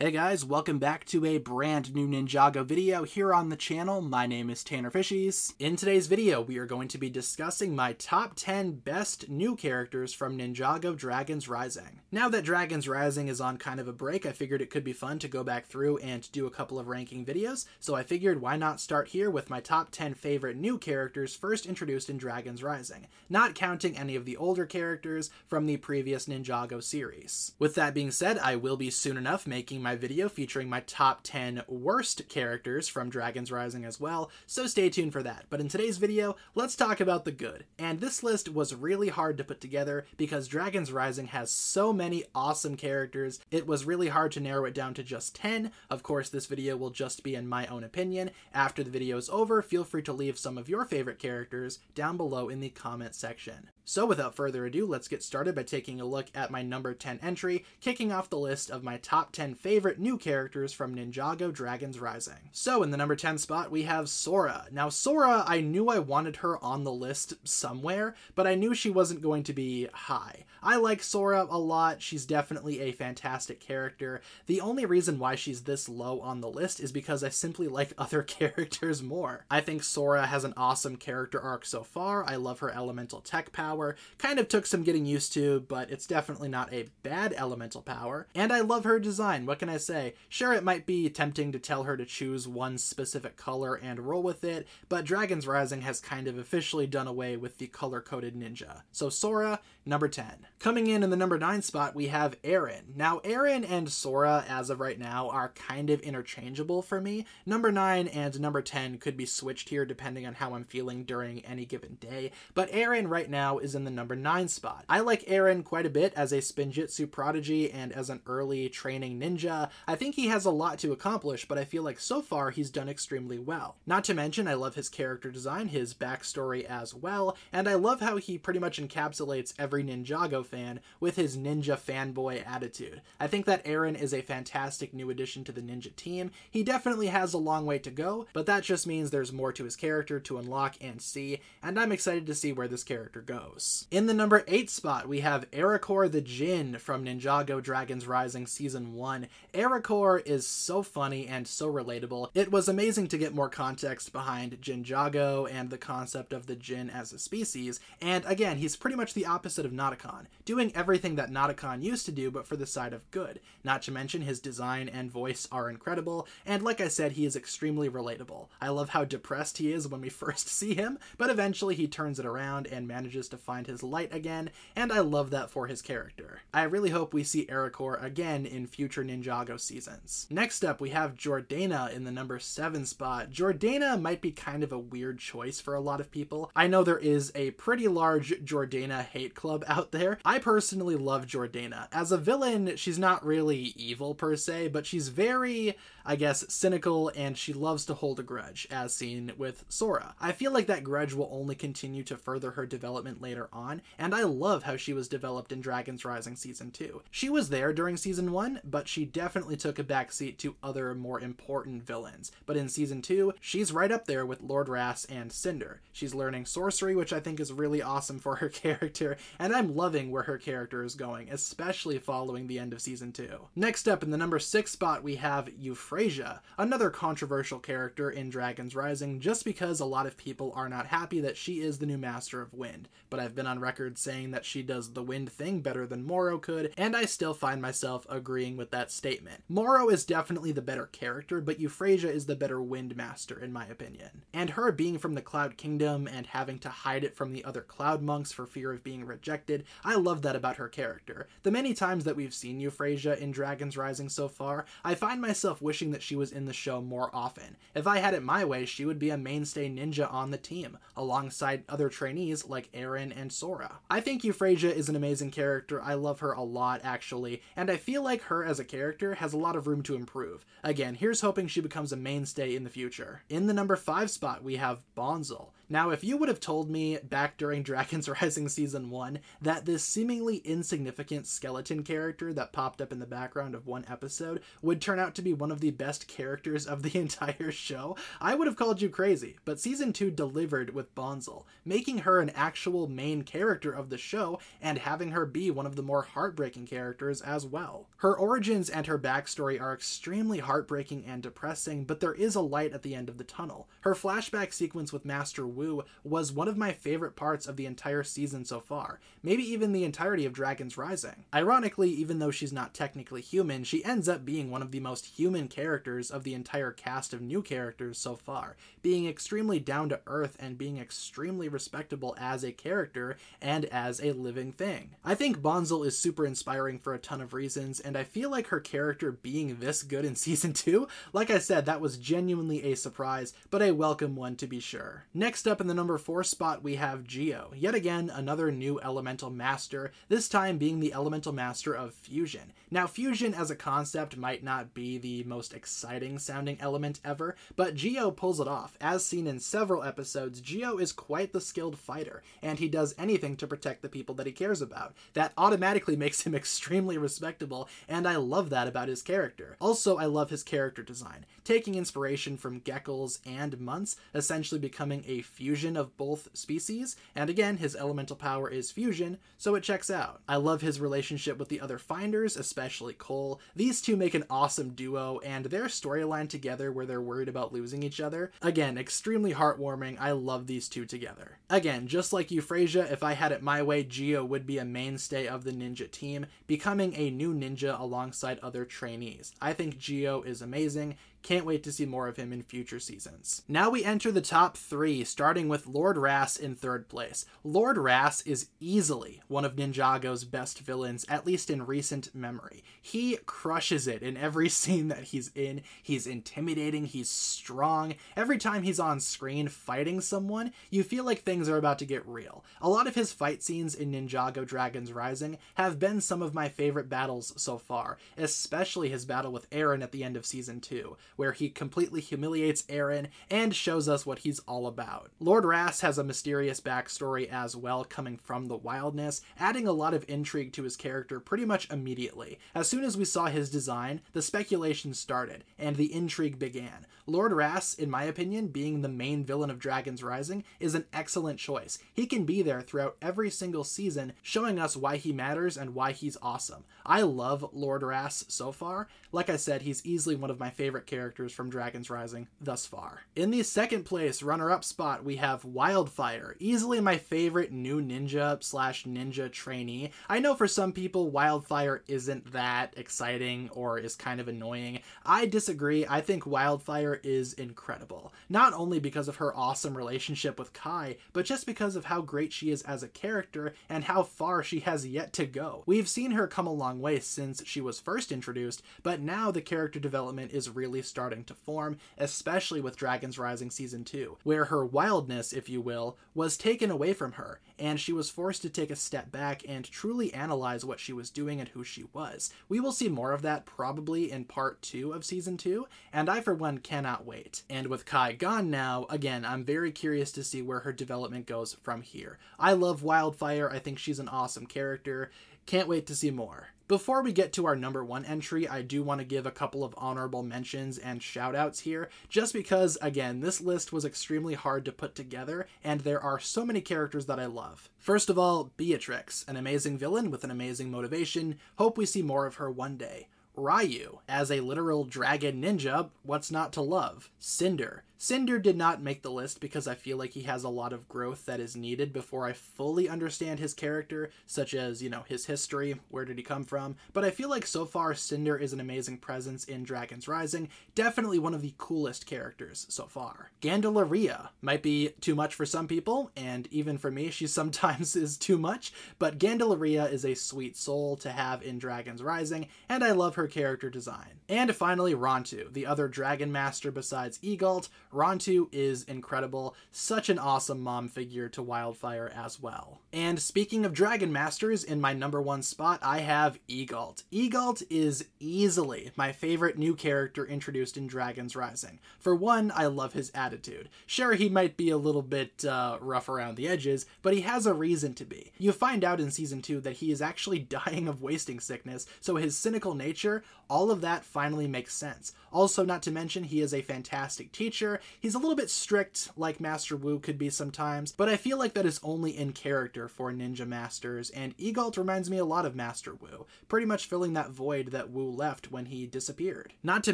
Hey guys, welcome back to a brand new Ninjago video here on the channel. My name is TannerFishies. In today's video, we are going to be discussing my top 10 best new characters from Ninjago Dragons Rising. Now that Dragons Rising is on kind of a break, I figured it could be fun to go back through and do a couple of ranking videos, so I figured why not start here with my top 10 favorite new characters first introduced in Dragons Rising, not counting any of the older characters from the previous Ninjago series. With that being said, I will be soon enough making my video featuring my top 10 worst characters from Dragons Rising as well, so stay tuned for that. But in today's video, let's talk about the good. And this list was really hard to put together because Dragons Rising has so many awesome characters, it was really hard to narrow it down to just 10. Of course, this video will just be in my own opinion. After the video is over, feel free to leave some of your favorite characters down below in the comment section. So without further ado, let's get started by taking a look at my number 10 entry, kicking off the list of my top 10 favorite new characters from Ninjago Dragons Rising. So in the number 10 spot, we have Sora. Now Sora, I knew I wanted her on the list somewhere, but I knew she wasn't going to be high. I like Sora a lot. She's definitely a fantastic character. The only reason why she's this low on the list is because I simply like other characters more. I think Sora has an awesome character arc so far. I love her elemental tech power. Kind of took some getting used to, but it's definitely not a bad elemental power. And I love her design. What can I say? Sure, it might be tempting to tell her to choose one specific color and roll with it, but Dragons Rising has kind of officially done away with the color-coded ninja. So Sora, number 10. Coming in the number 9 spot, we have Eren. Now, Eren and Sora, as of right now, are kind of interchangeable for me. Number 9 and number 10 could be switched here depending on how I'm feeling during any given day, but Eren right now is in the number 9 spot. I like Eren quite a bit as a Spinjitzu prodigy and as an early training ninja. I think he has a lot to accomplish, but I feel like so far he's done extremely well. Not to mention, I love his character design, his backstory as well, and I love how he pretty much encapsulates every Ninjago fan with his ninja fanboy attitude. I think that Eren is a fantastic new addition to the ninja team. He definitely has a long way to go, but that just means there's more to his character to unlock and see, and I'm excited to see where this character goes. In the number 8 spot, we have Ericor the Djinn from Ninjago Dragons Rising Season 1. Ericor is so funny and so relatable. It was amazing to get more context behind Ninjago and the concept of the Djinn as a species, and again, he's pretty much the opposite of Notakon, doing everything that Notakon used to do but for the side of good. Not to mention his design and voice are incredible, and like I said, he is extremely relatable. I love how depressed he is when we first see him, but eventually he turns it around and manages to find his light again, and I love that for his character. I really hope we see Ericor again in future Ninjago seasons. Next up, we have Jordana in the number 7 spot. Jordana might be kind of a weird choice for a lot of people. I know there is a pretty large Jordana hate club out there. I personally love Jordana. As a villain, she's not really evil per se, but she's very, I guess, cynical, and she loves to hold a grudge, as seen with Sora. I feel like that grudge will only continue to further her development later on, and I love how she was developed in Dragons Rising Season 2. She was there during Season 1, but she definitely took a backseat to other more important villains. But in Season 2, she's right up there with Lord Ras and Cinder. She's learning sorcery, which I think is really awesome for her character, and I'm loving where her character is going, especially following the end of Season 2. Next up, in the number 6 spot, we have Euphrasia, another controversial character in Dragons Rising, just because a lot of people are not happy that she is the new Master of Wind. But I've been on record saying that she does the wind thing better than Moro could, and I still find myself agreeing with that statement. Moro is definitely the better character, but Euphrasia is the better wind master in my opinion. And her being from the Cloud Kingdom and having to hide it from the other Cloud monks for fear of being rejected, I love that about her character. The many times that we've seen Euphrasia in Dragons Rising so far, I find myself wishing that she was in the show more often. If I had it my way, she would be a mainstay ninja on the team, alongside other trainees like Eren and Sora. I think Euphrasia is an amazing character. I love her a lot, actually, and I feel like her as a character has a lot of room to improve. Again, here's hoping she becomes a mainstay in the future. In the number 5 spot, we have Bonzel. Now, if you would have told me back during Dragons Rising Season 1 that this seemingly insignificant skeleton character that popped up in the background of one episode would turn out to be one of the best characters of the entire show, I would have called you crazy. But Season 2 delivered with Bonzel, making her an actual main character of the show and having her be one of the more heartbreaking characters as well. Her origins and her backstory are extremely heartbreaking and depressing, but there is a light at the end of the tunnel. Her flashback sequence with Master Wu was one of my favorite parts of the entire season so far, maybe even the entirety of Dragons Rising. Ironically, even though she's not technically human, she ends up being one of the most human characters of the entire cast of new characters so far, being extremely down to earth and being extremely respectable as a character and as a living thing. I think Bonzel is super inspiring for a ton of reasons, and I feel like her character being this good in Season 2, like I said, that was genuinely a surprise, but a welcome one to be sure. Next up in the number 4 spot we have Geo, yet again another new elemental master, this time being the elemental master of fusion. Now fusion as a concept might not be the most exciting sounding element ever, but Geo pulls it off. As seen in several episodes, Geo is quite the skilled fighter, and he does anything to protect the people that he cares about. That automatically makes him extremely respectable, and I love that about his character. Also, I love his character design, taking inspiration from geckos and munts, essentially becoming a fusion of both species, and again, his elemental power is fusion, so it checks out. I love his relationship with the other finders, especially Cole. These two make an awesome duo, and their storyline together where they're worried about losing each other, again, extremely heartwarming. I love these two together. Again, just like Euphrasia, if I had it my way, Geo would be a mainstay of the ninja team, becoming a new ninja alongside other trainees. I think Geo is amazing. Can't wait to see more of him in future seasons. Now we enter the top 3, starting with Lord Ras in 3rd place. Lord Ras is easily one of Ninjago's best villains, at least in recent memory. He crushes it in every scene that he's in. He's intimidating, he's strong. Every time he's on screen fighting someone, you feel like things are about to get real. A lot of his fight scenes in Ninjago Dragons Rising have been some of my favorite battles so far, especially his battle with Eren at the end of Season 2. Where he completely humiliates Eren and shows us what he's all about. Lord Ras has a mysterious backstory as well, coming from the wildness, adding a lot of intrigue to his character pretty much immediately. As soon as we saw his design, the speculation started, and the intrigue began. Lord Ras, in my opinion, being the main villain of Dragons Rising, is an excellent choice. He can be there throughout every single season, showing us why he matters and why he's awesome. I love Lord Ras so far. Like I said, he's easily one of my favorite characters from Dragons Rising thus far. In the 2nd place runner-up spot, we have Wildfire, easily my favorite new ninja/ninja trainee. I know for some people, Wildfire isn't that exciting or is kind of annoying. I disagree. I think Wildfire is incredible. Not only because of her awesome relationship with Kai, but just because of how great she is as a character and how far she has yet to go. We've seen her come a long way since she was first introduced, but now the character development is really starting to form, especially with Dragons Rising Season 2, where her wildness, if you will, was taken away from her, and she was forced to take a step back and truly analyze what she was doing and who she was. We will see more of that probably in part 2 of Season 2, and I for one cannot wait. And with Kai gone now, again, I'm very curious to see where her development goes from here. I love Wildfire. I think she's an awesome character. Can't wait to see more. Before we get to our number 1 entry, I do want to give a couple of honorable mentions and shoutouts here, just because, again, this list was extremely hard to put together, and there are so many characters that I love. First of all, Beatrix, an amazing villain with an amazing motivation. Hope we see more of her one day. Ryu, as a literal dragon ninja, what's not to love? Cinder. Cinder did not make the list because I feel like he has a lot of growth that is needed before I fully understand his character, such as, his history, where did he come from, but I feel like so far Cinder is an amazing presence in Dragons Rising, definitely one of the coolest characters so far. Gandalaria might be too much for some people, and even for me, she sometimes is too much, but Gandalaria is a sweet soul to have in Dragons Rising, and I love her character design. And finally, Rontu, the other dragon master besides Egalt. Rontu is incredible, such an awesome mom figure to Wildfire as well. And speaking of Dragon Masters, in my number 1 spot, I have Egalt. Egalt is easily my favorite new character introduced in Dragons Rising. For one, I love his attitude. Sure, he might be a little bit rough around the edges, but he has a reason to be. You find out in Season 2 that he is actually dying of wasting sickness, so his cynical nature, all of that finally makes sense. Also, not to mention, he is a fantastic teacher. He's a little bit strict, like Master Wu could be sometimes, but I feel like that is only in character for Ninja Masters, and Egalt reminds me a lot of Master Wu, pretty much filling that void that Wu left when he disappeared. Not to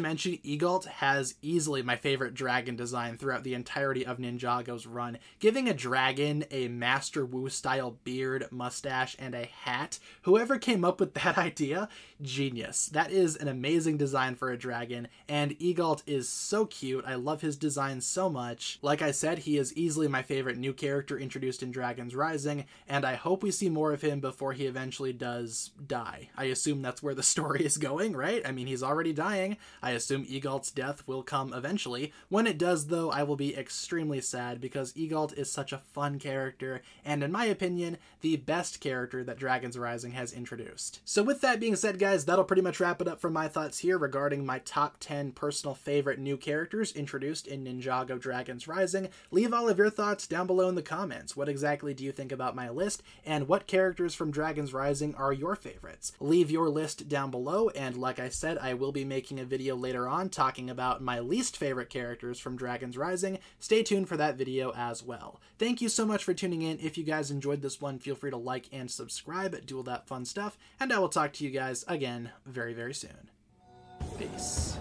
mention, Egalt has easily my favorite dragon design throughout the entirety of Ninjago's run. Giving a dragon a Master Wu-style beard, mustache, and a hat, whoever came up with that idea, genius. That is an amazing design for a dragon, and Egalt is so cute. I love his design so much. Like I said, he is easily my favorite new character introduced in Dragons Rising, and I hope we see more of him before he eventually does die. I assume that's where the story is going, right? I mean, he's already dying. I assume Egalt's death will come eventually. When it does, though, I will be extremely sad because Egalt is such a fun character, and in my opinion, the best character that Dragons Rising has introduced. So with that being said, guys, that'll pretty much wrap it up for my thoughts here regarding my top 10 personal favorite new characters introduced in Ninjago Dragons Rising. Leave all of your thoughts down below in the comments. What exactly do you think about my list, and what characters from Dragons Rising are your favorites? Leave your list down below, and like I said, I will be making a video later on talking about my least favorite characters from Dragons Rising. Stay tuned for that video as well. Thank you so much for tuning in. If you guys enjoyed this one, feel free to like and subscribe, do all that fun stuff, and I will talk to you guys again very, very soon. Peace.